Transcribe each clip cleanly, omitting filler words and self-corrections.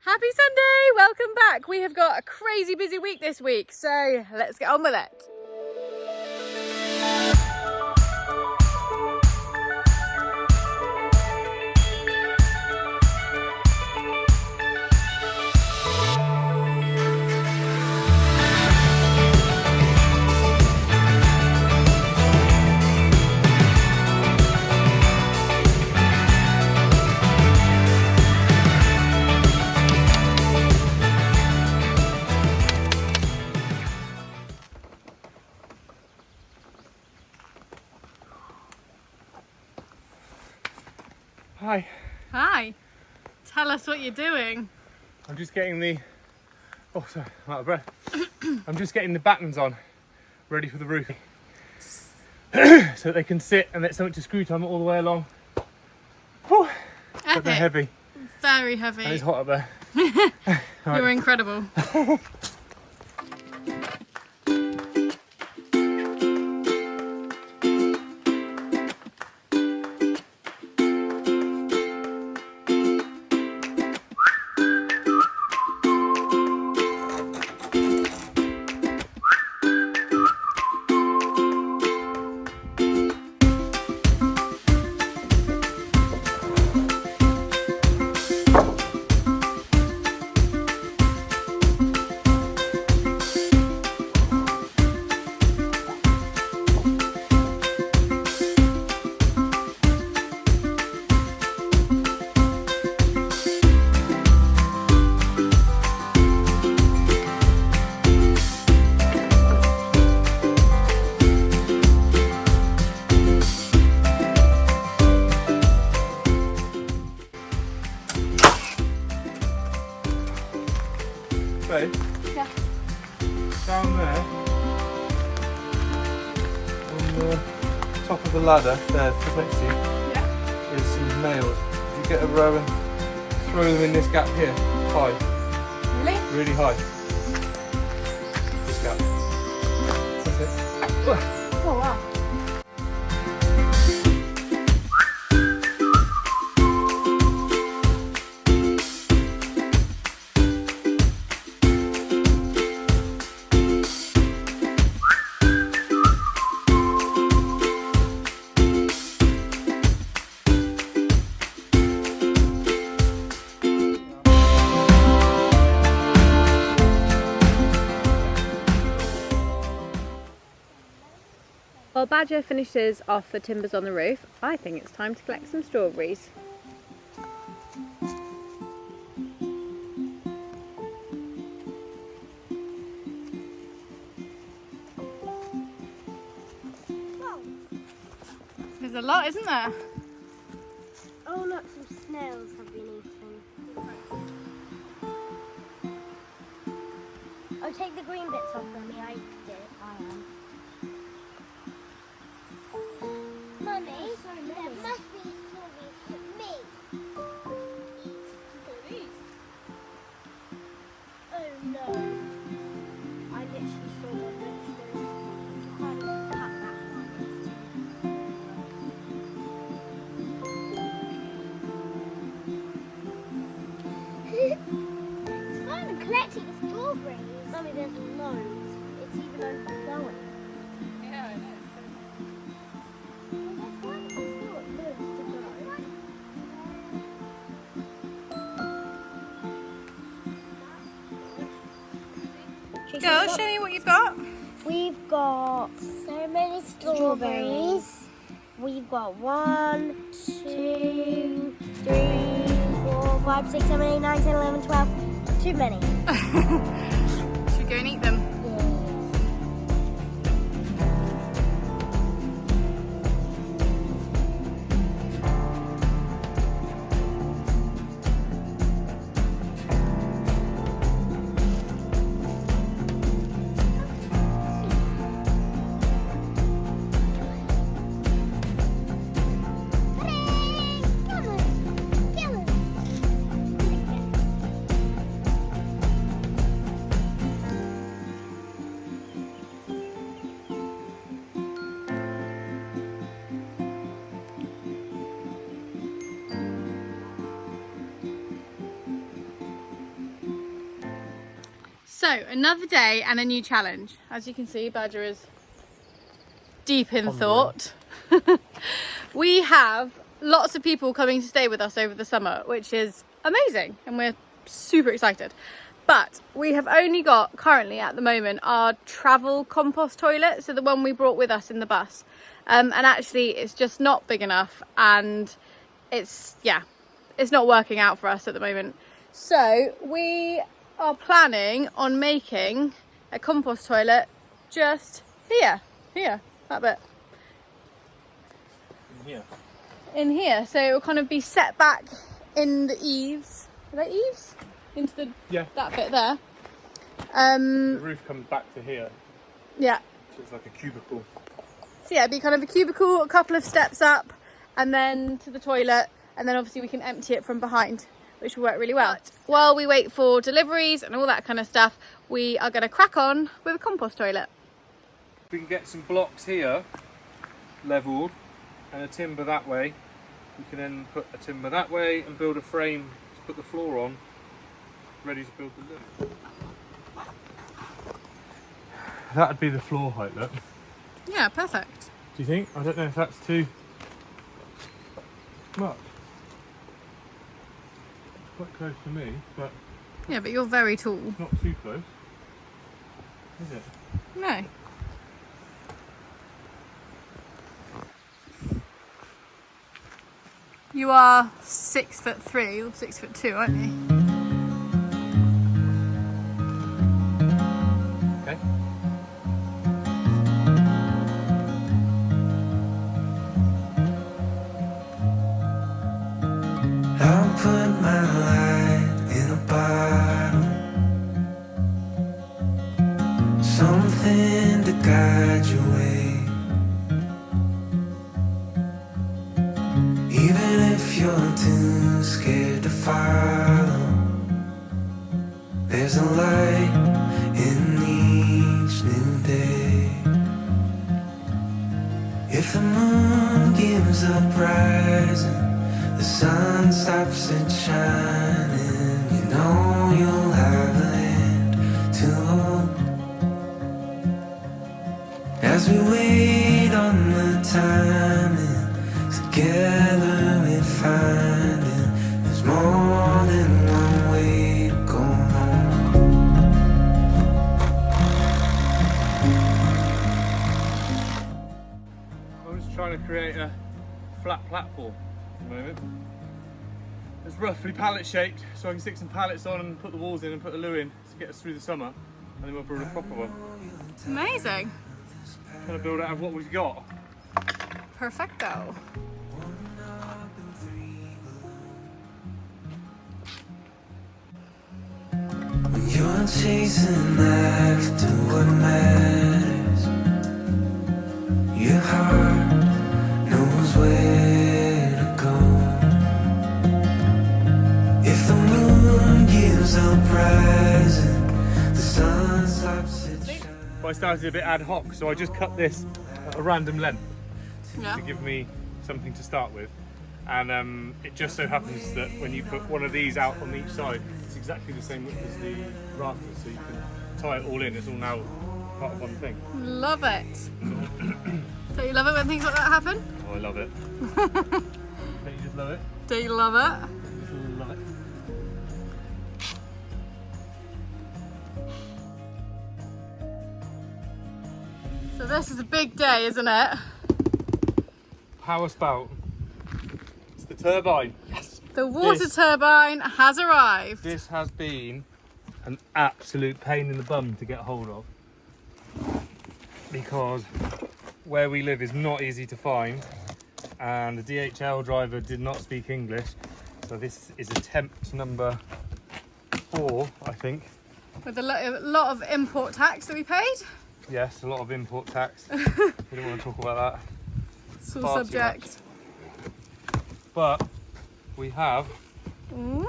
Happy Sunday! Welcome back. We have got a crazy busy week this week, so let's get on with it. Hi. Hi. Tell us what you're doing. I'm just getting the... Oh, sorry, I'm out of breath. I'm just getting the battens on, ready for the roof. So that they can sit and there's something to screw time all the way along. Whew. But they're heavy. Very heavy. And it's hot up there. You're incredible. Babe, Yeah. down there, on the top of the ladder, there, just next to you, Yeah. is some nails. If you get a row and throw them in this gap here, high, Really? really high. This gap. That's it. Oh wow. While Badger finishes off the timbers on the roof, I think it's time to collect some strawberries. There's a lot, isn't there? Oh look, some snails have been eaten. Oh, take the green bits off for me. I did. I am. Mummy, there must be strawberries for me. Oh no. I literally saw one next to it. Can't even cut that one. It's fun collecting the strawberries. Mummy, there's loads. It's even overflowing. Yeah, I know. Go, show me what you've got. We've got so many strawberries. We've got 1, 2, 3, 4, 5, 6, 7, 8, 9, 10, 11, 12. Too many. Should we go and eat them? So another day and a new challenge. As you can see, Badger is deep in thought. We have lots of people coming to stay with us over the summer, which is amazing, and we're super excited. But we have only got currently at the moment our travel compost toilet, so the one we brought with us in the bus, and actually it's just not big enough, and it's not working out for us at the moment. So we are planning on making a compost toilet just here, that bit. In here, so it will kind of be set back in the eaves. Are they eaves? Into the that bit there. The roof comes back to here. Yeah. So it's like a cubicle. So yeah, it'd be kind of a cubicle, a couple of steps up, and then to the toilet, and then obviously we can empty it from behind, which will work really well. But while we wait for deliveries and all that kind of stuff, we are going to crack on with a compost toilet. We can get some blocks here levelled and a timber that way. We can then put a timber that way and build a frame to put the floor on, ready to build the lid. That'd be the floor height, look. Yeah, perfect. Do you think? I don't know if that's too much. Quite close to me, but Yeah, but you're very tall. not too close, is it? No. You are 6'3" or 6'2", aren't you? Okay. I'll put my light in a bottle, something to guide your way. Even if you're too scared to follow, there's a light in each new day. If the moon gives up rising, the sun stops it shining, you know you'll have a hand to hold. As we wait on the timing, together we find it. There's more than one way to go home. I'm just trying to create a flat platform at the moment. It's roughly pallet shaped, so I can stick some pallets on and put the walls in and put the loo in to get us through the summer, and then we'll build a proper one. Amazing. Trying to build out of what we've got. Perfecto. When you're chasing after what matters, your heart knows where to go. If the moon gives up rising, the sun stops it shining. But I started a bit ad hoc, so I just cut this at a random length Yeah. to give me something to start with. And it just so happens that when you put one of these out on each side, it's exactly the same width as the rafters, so you can tie it all in. It's all now part of one thing. Love it. Don't you love it when things like that happen? Oh, I love it. Don't you just love it? Do you love it? Just love it. So this is a big day, isn't it? Power spout. It's the turbine. Yes. The water This- turbine has arrived. This has been an absolute pain in the bum to get hold of, because where we live is not easy to find, and the DHL driver did not speak English, so this is attempt number 4, I think. With a lot of import tax that we paid. Yes, a lot of import tax. We don't want to talk about that. Sore Far too subject. But we have, Ooh.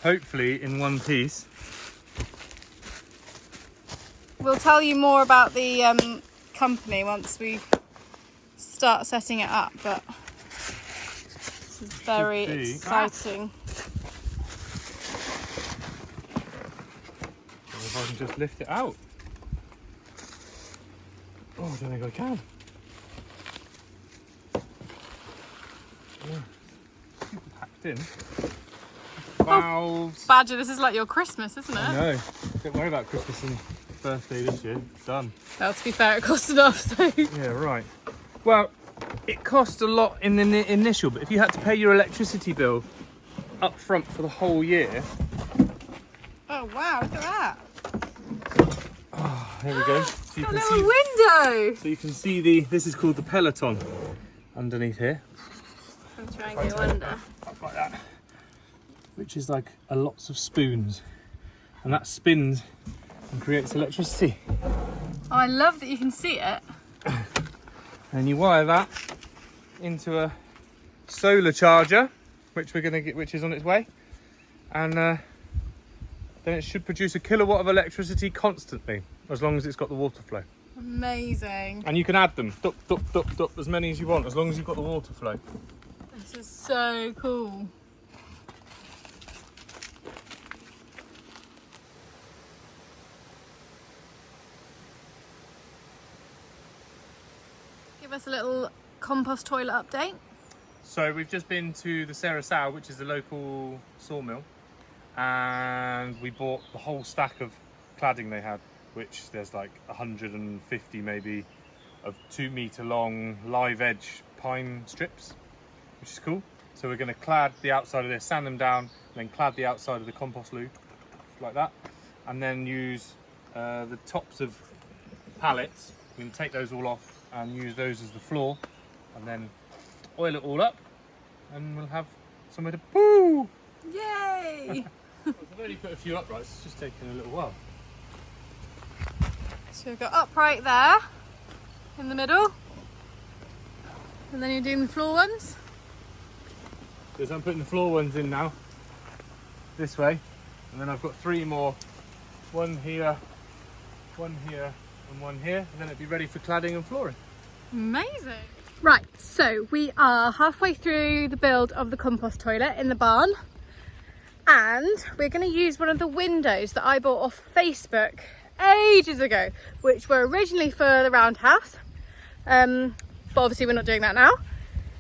hopefully in one piece, We'll tell you more about the company once we start setting it up, but this is very Should be. exciting. if I can just lift it out. Oh, I don't think I can. Yeah, super packed in. Valves. Badger, this is like your Christmas, isn't it? I know. Don't worry about Christmas and birthday this year. It's done. Well, to be fair, it cost enough, so... Yeah, right. Well, it cost a lot in the initial, but if you had to pay your electricity bill up front for the whole year... Oh, wow, look at that. Oh, there we go. So you Got a can little see, window. so you can see this is called the peloton underneath here. I'm trying to go under. Up like that. Which is like a lots of spoons. And that spins and creates electricity. Oh, I love that you can see it. And you wire that into a solar charger, which we're gonna get, which is on its way, and then it should produce a kilowatt of electricity constantly, as long as it's got the water flow. Amazing. And you can add them, dup, dup, dup, dup, as many as you want, as long as you've got the water flow. This is so cool. Give us a little compost toilet update. So we've just been to the Sarah, which is the local sawmill, and we bought the whole stack of cladding they had, which there's like 150 maybe of 2 metre long live edge pine strips, which is cool. So we're going to clad the outside of this, sand them down, and then clad the outside of the compost loo like that, and then use the tops of pallets. We can take those all off and use those as the floor, and then oil it all up, and we'll have somewhere to poo. Yay! I've only put a few uprights, it's just taken a little while. So we've got upright there in the middle, and then you're doing the floor ones. Because I'm putting the floor ones in now, this way, and then I've got 3 more, one here, and one here, and then it'll be ready for cladding and flooring. Amazing. Right, so we are halfway through the build of the compost toilet in the barn, and we're going to use one of the windows that I bought off Facebook ages ago, which were originally for the roundhouse, but obviously we're not doing that now.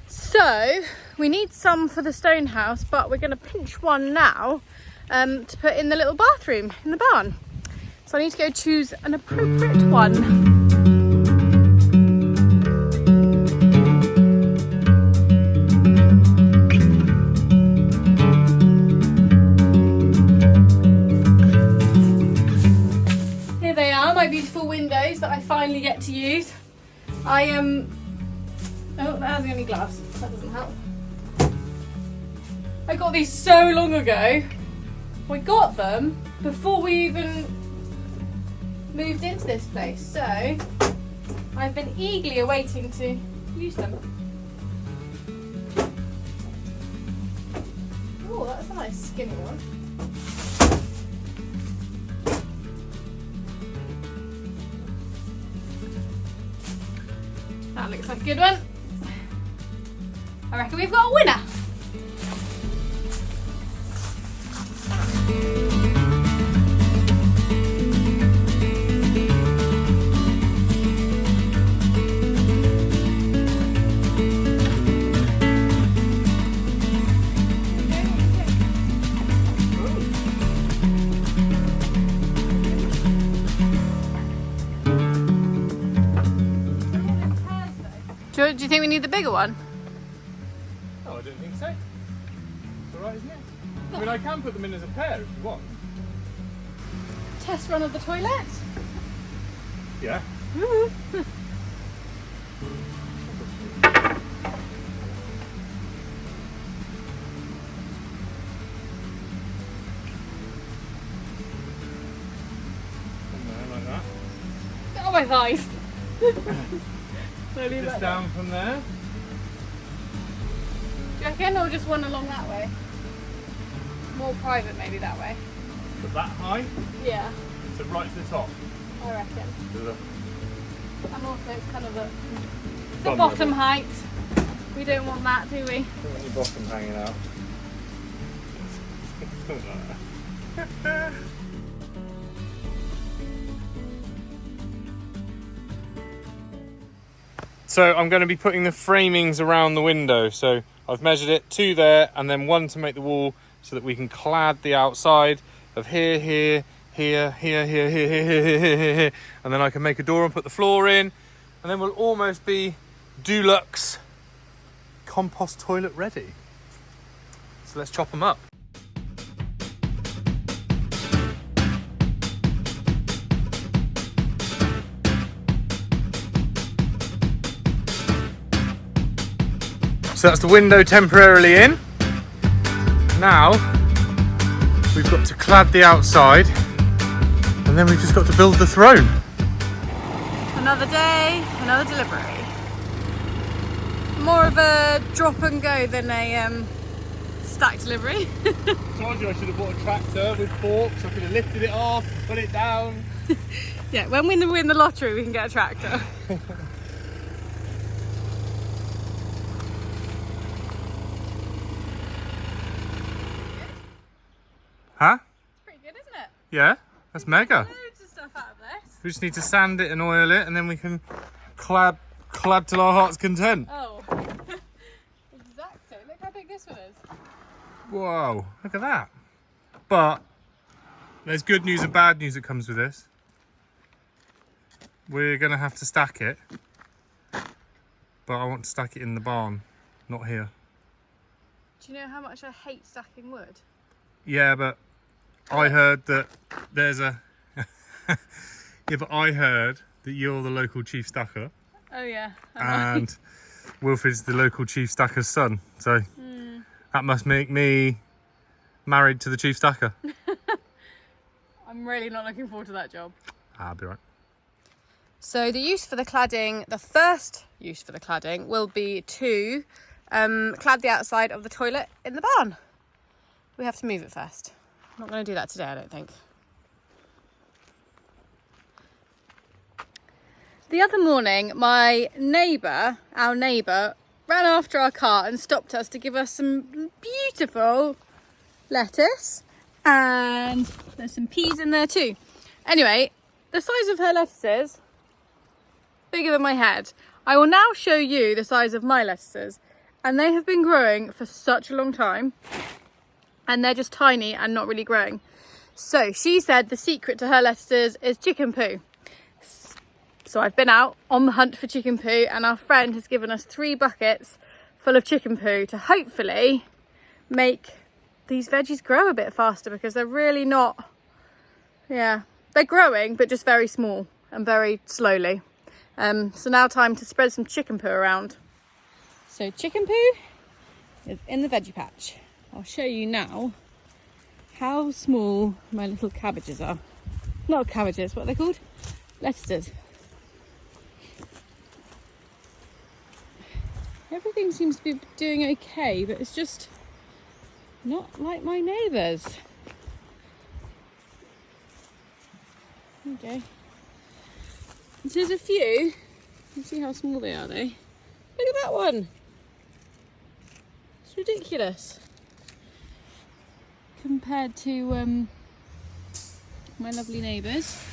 So we need some for the stone house, but we're going to pinch one now to put in the little bathroom in the barn. So I need to go choose an appropriate one. Here they are, my beautiful windows that I finally get to use. I am... Oh, that hasn't got any gloves. That doesn't help. I got these so long ago. We got them before we even moved into this place, so I've been eagerly awaiting to use them. Oh, that's a nice skinny one. That looks like a good one. I reckon we've got a winner. Do you think we need the bigger one? No, I don't think so. It's alright, isn't it? I mean, I can put them in as a pair if you want. Test run of the toilet? Yeah. Like that. Oh, my thighs. Just down from there. Do you reckon, or just one along that way? More private, maybe that way. Put that high, Yeah, so right to the top. I reckon. To the And also, it's kind of the bum bottom level. height. We don't want that, do we? Don't want your bottom hanging out. Something like that. So I'm going to be putting the framings around the window. So I've measured it, 2 there, and then 1 to make the wall so that we can clad the outside of here, here, here, here, here, here, here, here, here, here. And then I can make a door and put the floor in. And then we'll almost be Dulux compost toilet ready. So let's chop them up. So that's the window temporarily in. Now we've got to clad the outside, and then we've just got to build the throne. Another day, another delivery. More of a drop and go than a stack delivery. Told you I should have bought a tractor with forks. I could have lifted it off, put it down. Yeah, when we win the lottery, we can get a tractor. Huh? It's pretty good, isn't it? Yeah, that's mega. Loads of stuff out of this. We just need to sand it and oil it, and then we can clad till our heart's content. Oh, exactly. Look how big this one is. Whoa, look at that. But there's good news and bad news that comes with this. We're going to have to stack it, but I want to stack it in the barn, not here. Do you know how much I hate stacking wood? Yeah, but I heard that there's a... Yeah, but I heard that you're the local chief stacker. Oh yeah. And Wilfred's the local chief stacker's son. So that must make me married to the chief stacker. I'm really not looking forward to that job. I'll be right. So the use for the cladding, the first use for the cladding will be to clad the outside of the toilet in the barn. We have to move it first. I'm not going to do that today, I don't think. The other morning, our neighbour, ran after our car and stopped us to give us some beautiful lettuce, and there's some peas in there too. Anyway, the size of her lettuces, bigger than my head. I will now show you the size of my lettuces, and they have been growing for such a long time, and they're just tiny and not really growing. So she said the secret to her lettuces is chicken poo. So I've been out on the hunt for chicken poo, and our friend has given us 3 buckets full of chicken poo to hopefully make these veggies grow a bit faster, because they're really not, yeah, they're growing, but just very small and very slowly. So now time to spread some chicken poo around. So chicken poo is in the veggie patch. I'll show you now how small my little cabbages are. Not cabbages, what are they called? Lettuces. Everything seems to be doing okay, but it's just not like my neighbours. Okay. So there's a few. You can see how small they are, though. Look at that one. It's ridiculous compared to my lovely neighbours.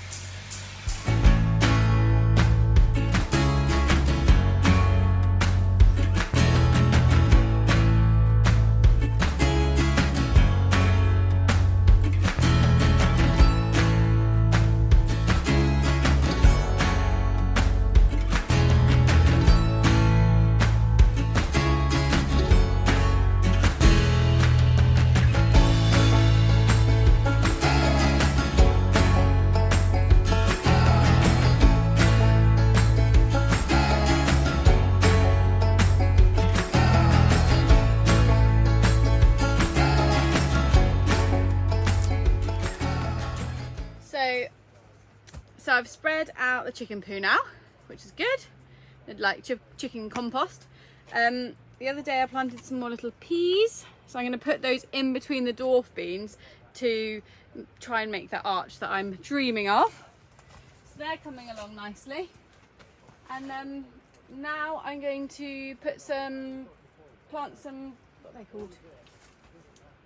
So I've spread out the chicken poo now, which is good. I'd like chicken compost. The other day I planted some more little peas, so I'm going to put those in between the dwarf beans to try and make that arch that I'm dreaming of. So they're coming along nicely. And now I'm going to plant some, what are they called?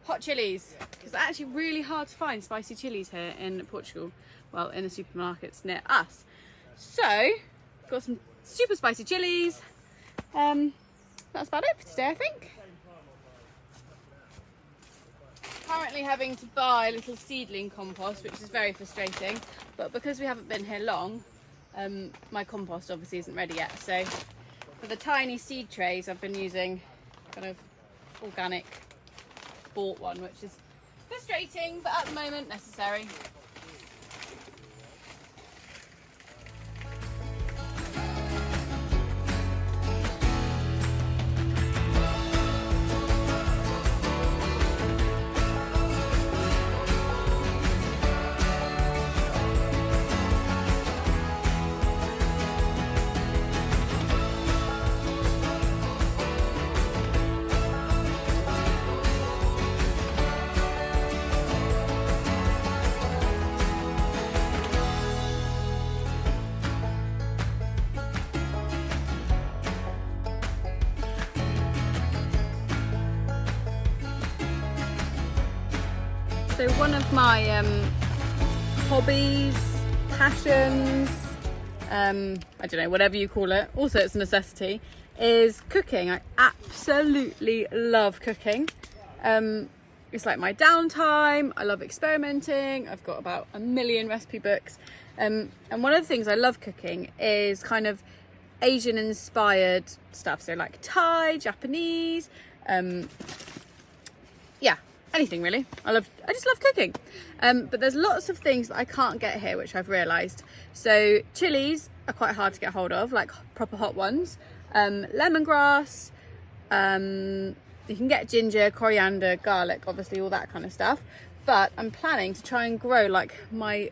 Hot chilies, because it's actually really hard to find spicy chilies here in Portugal. Well, in the supermarkets near us. So, got some super spicy chilies. That's about it for today, I think. Currently having to buy little seedling compost, which is very frustrating, but because we haven't been here long, my compost obviously isn't ready yet. So for the tiny seed trays, I've been using kind of organic bought one, which is frustrating, but at the moment necessary. So one of my hobbies, passions, I don't know, whatever you call it, also it's a necessity, is cooking. I absolutely love cooking. It's like my downtime. I love experimenting. I've got about 1 million recipe books. And one of the things I love cooking is kind of Asian inspired stuff. So like Thai, Japanese, yeah, anything really. I just love cooking. But there's lots of things that I can't get here, which I've realised. So chilies are quite hard to get hold of, like proper hot ones. Lemongrass, you can get ginger, coriander, garlic, obviously all that kind of stuff. But I'm planning to try and grow like my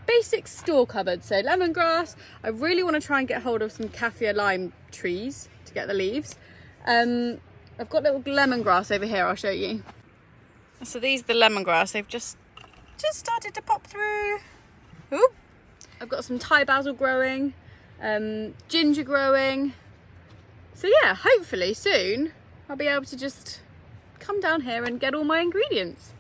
basic store cupboard. So lemongrass, I really want to try and get hold of some kaffir lime trees to get the leaves. I've got little lemongrass over here, I'll show you. So these are the lemongrass, they've just started to pop through. Ooh. I've got some Thai basil growing, ginger growing. So yeah, hopefully soon I'll be able to just come down here and get all my ingredients.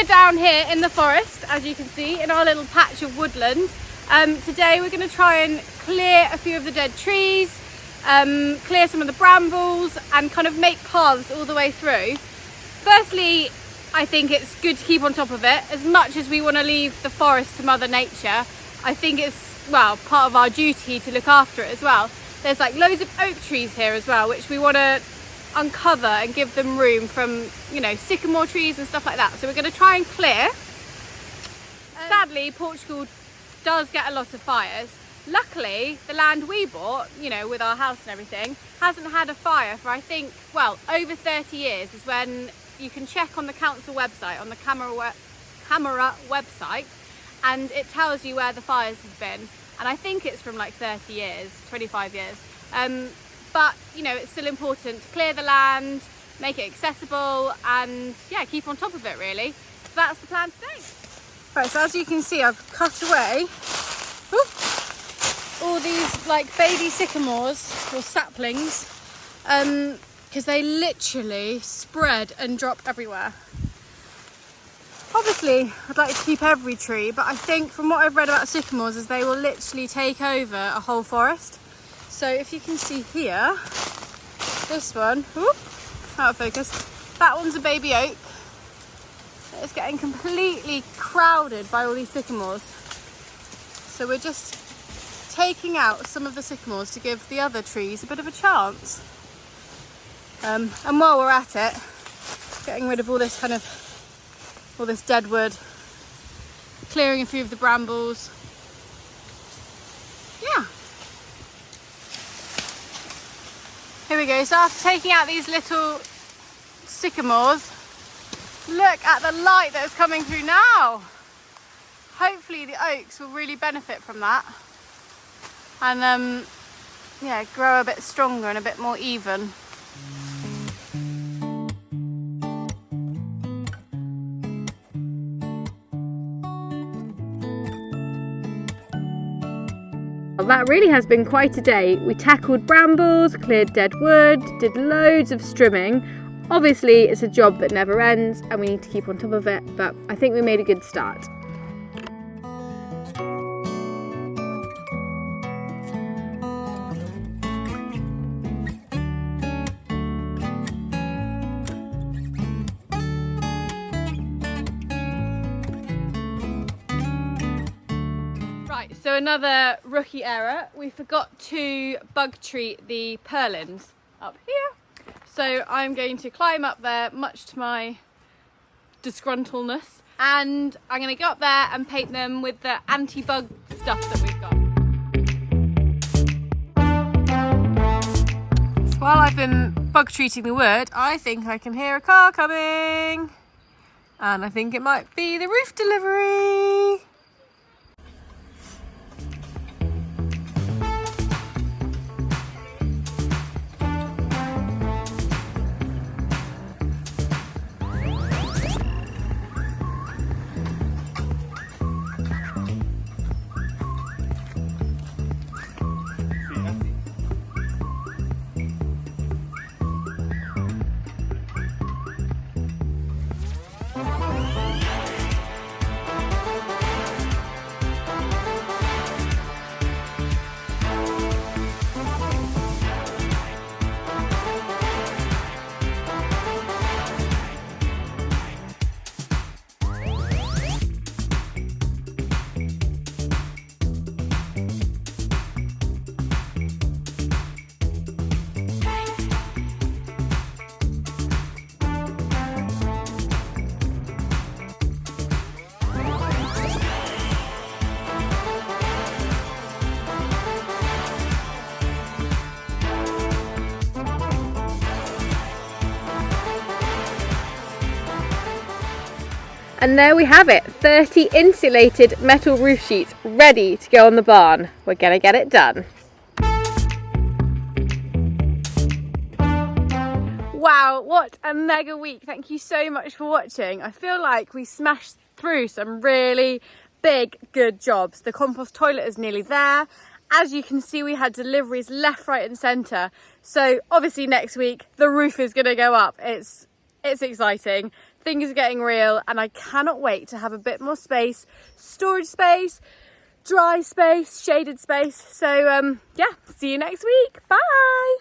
Down here in the forest, as you can see, in our little patch of woodland. Today we're going to try and clear a few of the dead trees, clear some of the brambles and kind of make paths all the way through. Firstly, I think it's good to keep on top of it. As much as we want to leave the forest to Mother Nature, I think it's, well, part of our duty to look after it as well. There's like loads of oak trees here as well, which we want to uncover and give them room from, you know, sycamore trees and stuff like that. So we're going to try and clear. Sadly, Portugal does get a lot of fires. Luckily, the land we bought, you know, with our house and everything, hasn't had a fire for, I think, well, over 30 years. Is when you can check on the council website, on the camera website, and it tells you where the fires have been. And I think it's from like 30 years, 25 years. But, you know, it's still important to clear the land, make it accessible, and yeah, keep on top of it really. So that's the plan today. Right, so as you can see, I've cut away all these like baby sycamores or saplings, because they literally spread and drop everywhere. Obviously, I'd like to keep every tree, but I think from what I've read about sycamores is they will literally take over a whole forest. So if you can see here, this one, whoop, out of focus, that one's a baby oak. It's getting completely crowded by all these sycamores. So we're just taking out some of the sycamores to give the other trees a bit of a chance. And while we're at it, getting rid of all this all this dead wood, clearing a few of the brambles. Yeah. Here we go, so after taking out these little sycamores, look at the light that is coming through now. Hopefully the oaks will really benefit from that and yeah, grow a bit stronger and a bit more even. Well, that really has been quite a day. We tackled brambles, cleared dead wood, did loads of strimming. Obviously it's a job that never ends and we need to keep on top of it, but I think we made a good start. Right, so another rookie error. We forgot to bug treat the purlins up here. So I'm going to climb up there, much to my disgruntledness, and I'm going to go up there and paint them with the anti-bug stuff that we've got. So while I've been bug treating the wood, I think I can hear a car coming. And I think it might be the roof delivery. And there we have it, 30 insulated metal roof sheets ready to go on the barn. We're gonna get it done. Wow, what a mega week. Thank you so much for watching. I feel like we smashed through some really big, good jobs. The compost toilet is nearly there. As you can see, we had deliveries left, right and centre. So obviously next week, the roof is gonna go up. It's exciting. Things are getting real and I cannot wait to have a bit more space, storage space, dry space, shaded space. So yeah, see you next week. Bye.